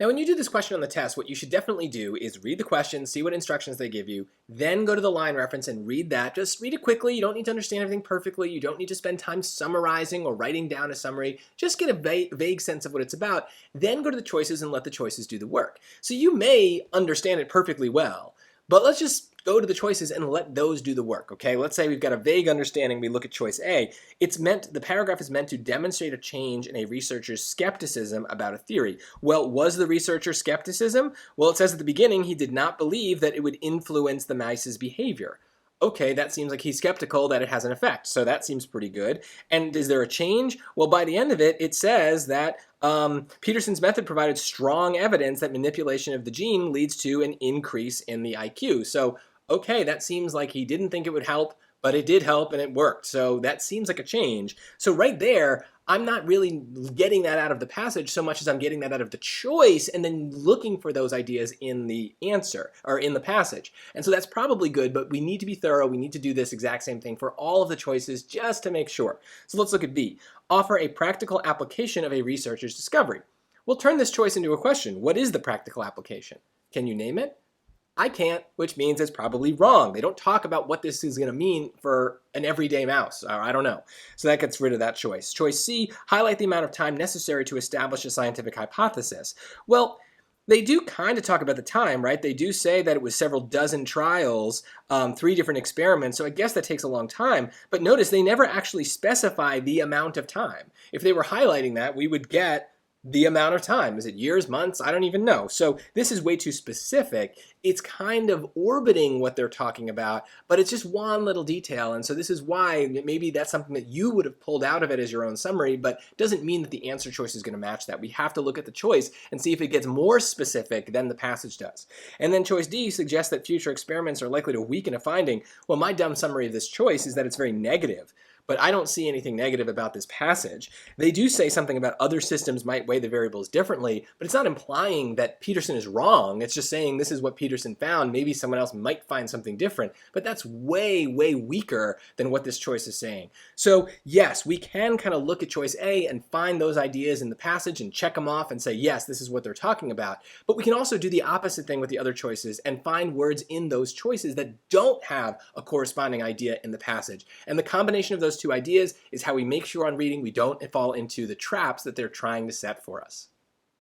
Now, when you do this question on the test, what you should definitely do is read the question, see what instructions they give you, then go to the line reference and read that. Just read it quickly. You don't need to understand everything perfectly. You don't need to spend time summarizing or writing down a summary. Just get a vague sense of what it's about. Then go to the choices and let the choices do the work. So you may understand it perfectly well, but let's just go to the choices and let those do the work, okay? Let's say we've got a vague understanding, we look at choice A. The paragraph is meant to demonstrate a change in a researcher's skepticism about a theory. Well, was the researcher's skepticism? Well, it says at the beginning he did not believe that it would influence the mouse's behavior. Okay, that seems like he's skeptical that it has an effect, so that seems pretty good. And is there a change? Well, by the end of it, it says that Peterson's method provided strong evidence that manipulation of the gene leads to an increase in the IQ. So, okay, that seems like he didn't think it would help, but it did help and it worked. So that seems like a change. So right there, I'm not really getting that out of the passage so much as I'm getting that out of the choice and then looking for those ideas in the answer or in the passage. And so that's probably good, but we need to be thorough. We need to do this exact same thing for all of the choices just to make sure. So let's look at B. Offer a practical application of a researcher's discovery. We'll turn this choice into a question. What is the practical application? Can you name it? I can't, which means it's probably wrong. They don't talk about what this is going to mean for an everyday mouse, or I don't know. So that gets rid of that choice. Choice C, highlight the amount of time necessary to establish a scientific hypothesis. Well, they do kind of talk about the time, right? They do say that it was several dozen trials, 3 different experiments, so I guess that takes a long time. But notice they never actually specify the amount of time. If they were highlighting that, we would get the amount of time. Is it years, months? I don't even know. So this is way too specific. It's kind of orbiting what they're talking about, but it's just one little detail. And so this is why maybe that's something that you would have pulled out of it as your own summary, but doesn't mean that the answer choice is going to match that. We have to look at the choice and see if it gets more specific than the passage does. And then choice D suggests that future experiments are likely to weaken a finding. Well, my dumb summary of this choice is that it's very negative. But I don't see anything negative about this passage. They do say something about other systems might weigh the variables differently, but it's not implying that Peterson is wrong. It's just saying this is what Peterson found. Maybe someone else might find something different, but that's way, way weaker than what this choice is saying. So yes, we can kind of look at choice A and find those ideas in the passage and check them off and say, yes, this is what they're talking about. But we can also do the opposite thing with the other choices and find words in those choices that don't have a corresponding idea in the passage. And the combination of those 2 ideas is how we make sure on reading we don't fall into the traps that they're trying to set for us.